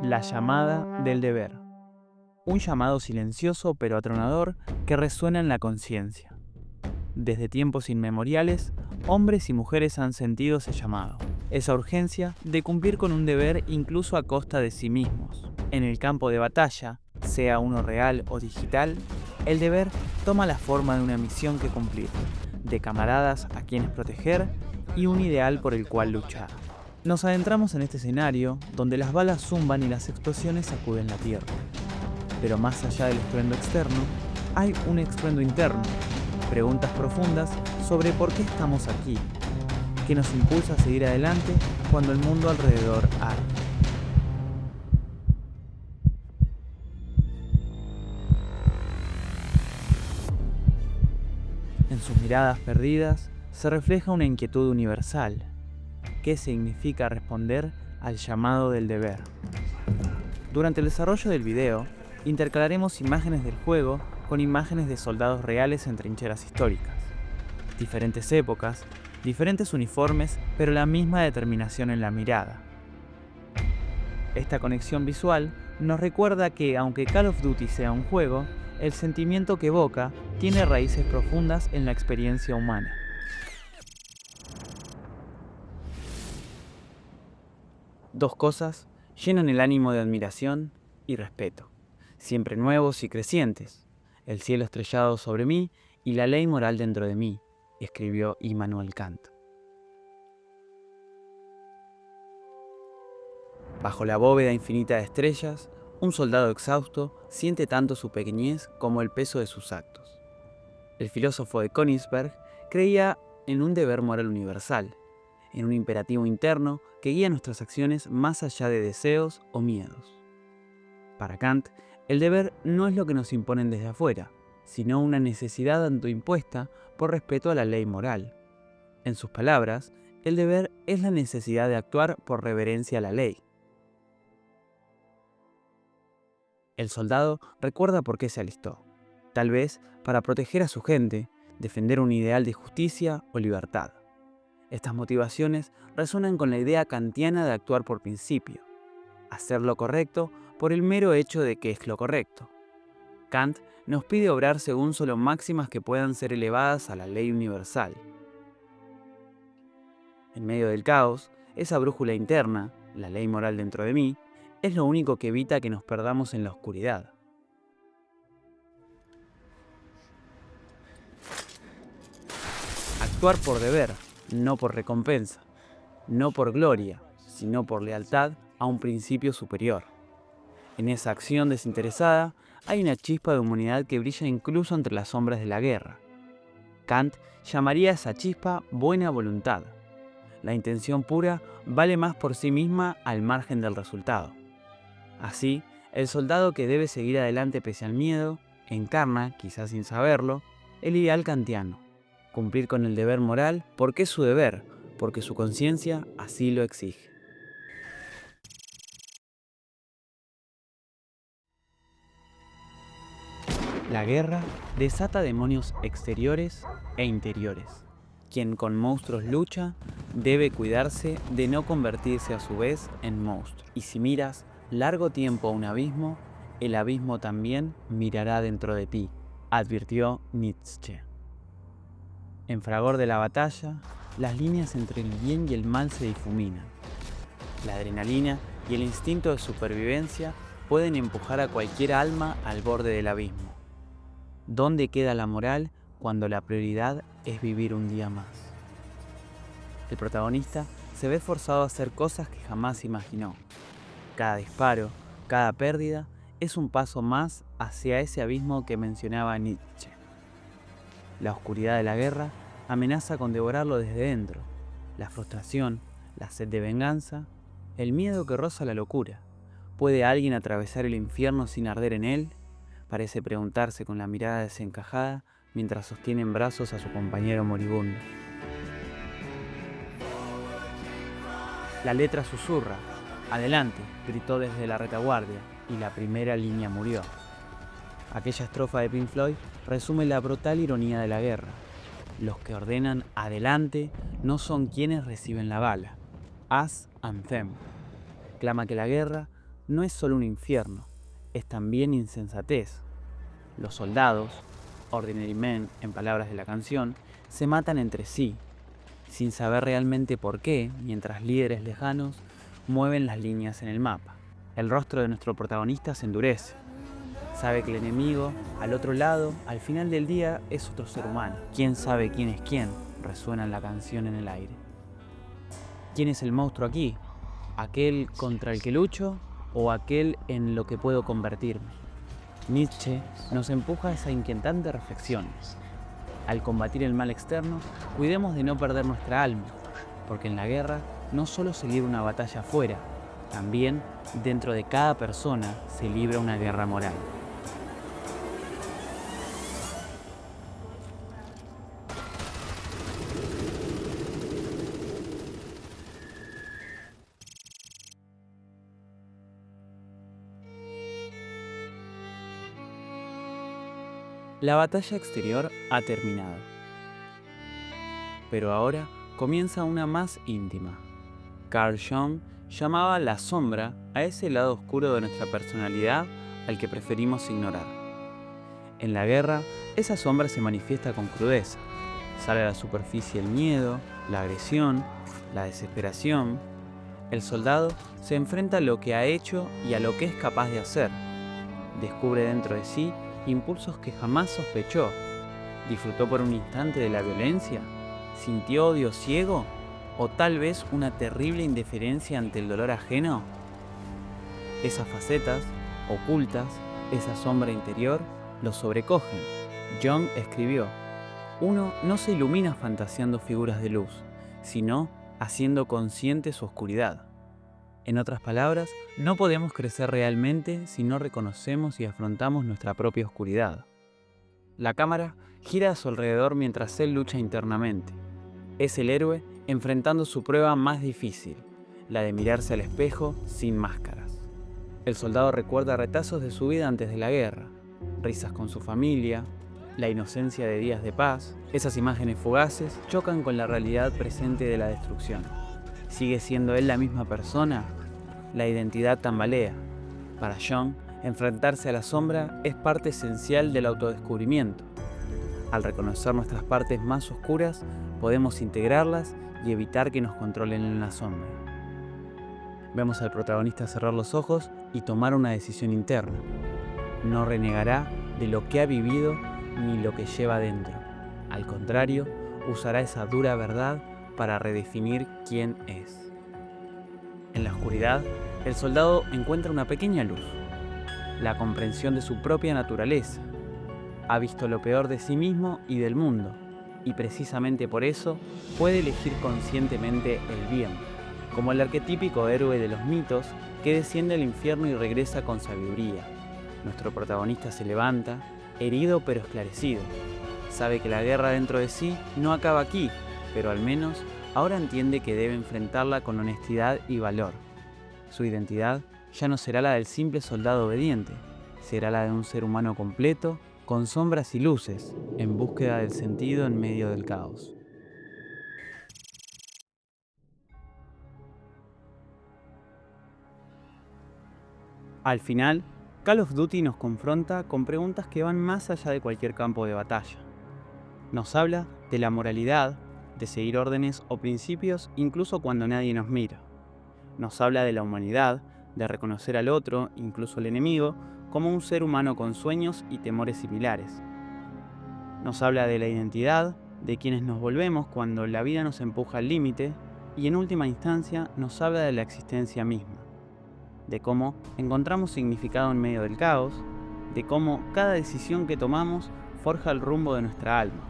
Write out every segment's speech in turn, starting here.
La llamada del deber. Un llamado silencioso pero atronador que resuena en la conciencia. Desde tiempos inmemoriales, hombres y mujeres han sentido ese llamado, esa urgencia de cumplir con un deber incluso a costa de sí mismos. En el campo de batalla, sea uno real o digital, el deber toma la forma de una misión que cumplir, de camaradas a quienes proteger y un ideal por el cual luchar. Nos adentramos en este escenario donde las balas zumban y las explosiones sacuden la tierra. Pero más allá del estruendo externo, hay un estruendo interno, preguntas profundas sobre por qué estamos aquí, qué nos impulsa a seguir adelante cuando el mundo alrededor arde. En sus miradas perdidas se refleja una inquietud universal. ¿Qué significa responder al llamado del deber? Durante el desarrollo del video, intercalaremos imágenes del juego con imágenes de soldados reales en trincheras históricas. Diferentes épocas, diferentes uniformes, pero la misma determinación en la mirada. Esta conexión visual nos recuerda que, aunque Call of Duty sea un juego, el sentimiento que evoca tiene raíces profundas en la experiencia humana. Dos cosas llenan el ánimo de admiración y respeto, siempre nuevos y crecientes: el cielo estrellado sobre mí y la ley moral dentro de mí, escribió Immanuel Kant. Bajo la bóveda infinita de estrellas, un soldado exhausto siente tanto su pequeñez como el peso de sus actos. El filósofo de Königsberg creía en un deber moral universal, en un imperativo interno que guía nuestras acciones más allá de deseos o miedos. Para Kant, el deber no es lo que nos imponen desde afuera, sino una necesidad autoimpuesta por respeto a la ley moral. En sus palabras, el deber es la necesidad de actuar por reverencia a la ley. El soldado recuerda por qué se alistó, tal vez para proteger a su gente, defender un ideal de justicia o libertad. Estas motivaciones resuenan con la idea kantiana de actuar por principio, hacer lo correcto por el mero hecho de que es lo correcto. Kant nos pide obrar según solo máximas que puedan ser elevadas a la ley universal. En medio del caos, esa brújula interna, la ley moral dentro de mí, es lo único que evita que nos perdamos en la oscuridad. Actuar por deber, no por recompensa, no por gloria, sino por lealtad a un principio superior. En esa acción desinteresada hay una chispa de humanidad que brilla incluso entre las sombras de la guerra. Kant llamaría a esa chispa buena voluntad. La intención pura vale más por sí misma al margen del resultado. Así, el soldado que debe seguir adelante pese al miedo, encarna, quizás sin saberlo, el ideal kantiano: cumplir con el deber moral porque es su deber, porque su conciencia así lo exige. La guerra desata demonios exteriores e interiores. Quien con monstruos lucha debe cuidarse de no convertirse a su vez en monstruo. Y si miras largo tiempo a un abismo, el abismo también mirará dentro de ti, advirtió Nietzsche. En fragor de la batalla, las líneas entre el bien y el mal se difuminan. La adrenalina y el instinto de supervivencia pueden empujar a cualquier alma al borde del abismo. ¿Dónde queda la moral cuando la prioridad es vivir un día más? El protagonista se ve forzado a hacer cosas que jamás imaginó. Cada disparo, cada pérdida, es un paso más hacia ese abismo que mencionaba Nietzsche. La oscuridad de la guerra amenaza con devorarlo desde dentro. La frustración, la sed de venganza, el miedo que roza la locura. ¿Puede alguien atravesar el infierno sin arder en él?, parece preguntarse con la mirada desencajada mientras sostiene en brazos a su compañero moribundo. La letra susurra: «Adelante», gritó desde la retaguardia, y la primera línea murió. Aquella estrofa de Pink Floyd resume la brutal ironía de la guerra. Los que ordenan adelante no son quienes reciben la bala. Us and them. Clama que la guerra no es solo un infierno, es también insensatez. Los soldados, ordinary men en palabras de la canción, se matan entre sí, sin saber realmente por qué, mientras líderes lejanos mueven las líneas en el mapa. El rostro de nuestro protagonista se endurece. Sabe que el enemigo, al otro lado, al final del día, es otro ser humano. ¿Quién sabe quién es quién?, resuena la canción en el aire. ¿Quién es el monstruo aquí? ¿Aquel contra el que lucho o aquel en lo que puedo convertirme? Nietzsche nos empuja a esa inquietante reflexión. Al combatir el mal externo, cuidemos de no perder nuestra alma, porque en la guerra no solo se libra una batalla afuera, también dentro de cada persona se libra una guerra moral. La batalla exterior ha terminado, pero ahora comienza una más íntima. Carl Jung llamaba la sombra a ese lado oscuro de nuestra personalidad al que preferimos ignorar. En la guerra, esa sombra se manifiesta con crudeza. Sale a la superficie el miedo, la agresión, la desesperación. El soldado se enfrenta a lo que ha hecho y a lo que es capaz de hacer. Descubre dentro de sí impulsos que jamás sospechó. ¿Disfrutó por un instante de la violencia? ¿Sintió odio ciego? ¿O tal vez una terrible indiferencia ante el dolor ajeno? Esas facetas, ocultas, esa sombra interior, lo sobrecogen. Jung escribió: uno no se ilumina fantaseando figuras de luz, sino haciendo consciente su oscuridad. En otras palabras, no podemos crecer realmente si no reconocemos y afrontamos nuestra propia oscuridad. La cámara gira a su alrededor mientras él lucha internamente. Es el héroe enfrentando su prueba más difícil, la de mirarse al espejo sin máscaras. El soldado recuerda retazos de su vida antes de la guerra, risas con su familia, la inocencia de días de paz. Esas imágenes fugaces chocan con la realidad presente de la destrucción. ¿Sigue siendo él la misma persona? La identidad tambalea. Para Jung, enfrentarse a la sombra es parte esencial del autodescubrimiento. Al reconocer nuestras partes más oscuras, podemos integrarlas y evitar que nos controlen en la sombra. Vemos al protagonista cerrar los ojos y tomar una decisión interna. No renegará de lo que ha vivido ni lo que lleva dentro. Al contrario, usará esa dura verdad para redefinir quién es. En la oscuridad, el soldado encuentra una pequeña luz, la comprensión de su propia naturaleza. Ha visto lo peor de sí mismo y del mundo, y precisamente por eso puede elegir conscientemente el bien, como el arquetípico héroe de los mitos que desciende al infierno y regresa con sabiduría. Nuestro protagonista se levanta, herido pero esclarecido. Sabe que la guerra dentro de sí no acaba aquí, pero al menos ahora entiende que debe enfrentarla con honestidad y valor. Su identidad ya no será la del simple soldado obediente, será la de un ser humano completo, con sombras y luces, en búsqueda del sentido en medio del caos. Al final, Call of Duty nos confronta con preguntas que van más allá de cualquier campo de batalla. Nos habla de la moralidad, de seguir órdenes o principios incluso cuando nadie nos mira. Nos habla de la humanidad, de reconocer al otro, incluso al enemigo, como un ser humano con sueños y temores similares. Nos habla de la identidad, de quienes nos volvemos cuando la vida nos empuja al límite, y en última instancia nos habla de la existencia misma, de cómo encontramos significado en medio del caos, de cómo cada decisión que tomamos forja el rumbo de nuestra alma.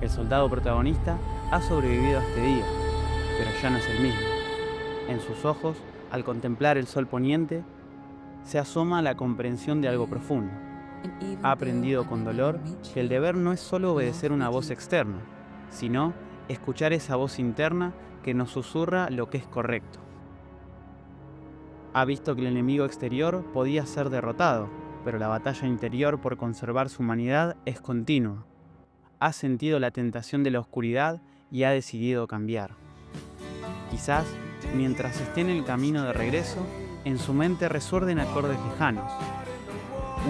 El soldado protagonista ha sobrevivido a este día, pero ya no es el mismo. En sus ojos, al contemplar el sol poniente, se asoma la comprensión de algo profundo. Ha aprendido con dolor que el deber no es solo obedecer una voz externa, sino escuchar esa voz interna que nos susurra lo que es correcto. Ha visto que el enemigo exterior podía ser derrotado, pero la batalla interior por conservar su humanidad es continua. ha sentido la tentación de la oscuridad y ha decidido cambiar. Quizás, mientras esté en el camino de regreso, en su mente resuenen acordes lejanos.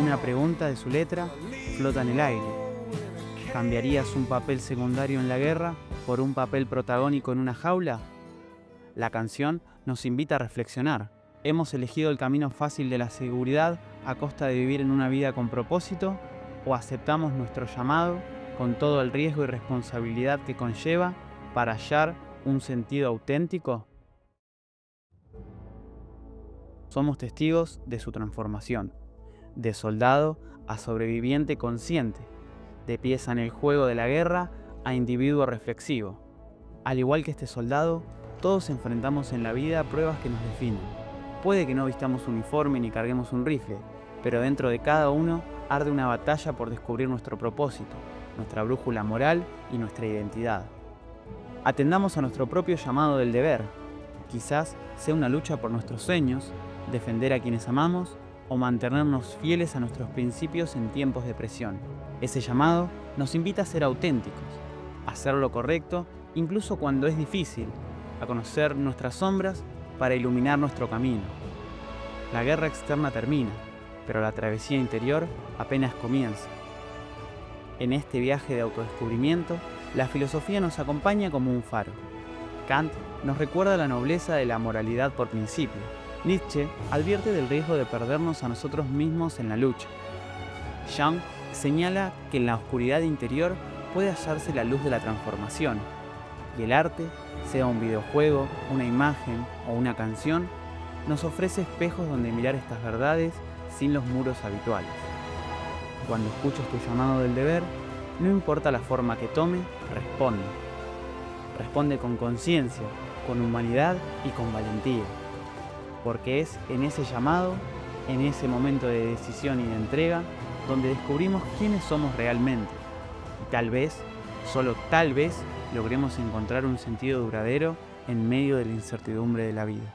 Una pregunta de su letra flota en el aire. ¿Cambiarías un papel secundario en la guerra por un papel protagónico en una jaula? La canción nos invita a reflexionar. ¿Hemos elegido el camino fácil de la seguridad a costa de vivir en una vida con propósito? ¿O aceptamos nuestro llamado con todo el riesgo y responsabilidad que conlleva para hallar un sentido auténtico? Somos testigos de su transformación, de soldado a sobreviviente consciente, de pieza en el juego de la guerra a individuo reflexivo. Al igual que este soldado, todos enfrentamos en la vida pruebas que nos definen. Puede que no vistamos uniforme ni carguemos un rifle, pero dentro de cada uno arde una batalla por descubrir nuestro propósito, nuestra brújula moral y nuestra identidad. Atendamos a nuestro propio llamado del deber. Quizás sea una lucha por nuestros sueños, defender a quienes amamos o mantenernos fieles a nuestros principios en tiempos de presión. Ese llamado nos invita a ser auténticos, a hacer lo correcto incluso cuando es difícil, a conocer nuestras sombras para iluminar nuestro camino. La guerra externa termina, pero la travesía interior apenas comienza. En este viaje de autodescubrimiento, la filosofía nos acompaña como un faro. Kant nos recuerda la nobleza de la moralidad por principio. Nietzsche advierte del riesgo de perdernos a nosotros mismos en la lucha. Jung señala que en la oscuridad interior puede hallarse la luz de la transformación, y el arte, sea un videojuego, una imagen o una canción, nos ofrece espejos donde mirar estas verdades sin los muros habituales. Cuando escuches tu llamado del deber, no importa la forma que tome, responde. Responde con conciencia, con humanidad y con valentía. Porque es en ese llamado, en ese momento de decisión y de entrega, donde descubrimos quiénes somos realmente. Y tal vez, solo tal vez, logremos encontrar un sentido duradero en medio de la incertidumbre de la vida.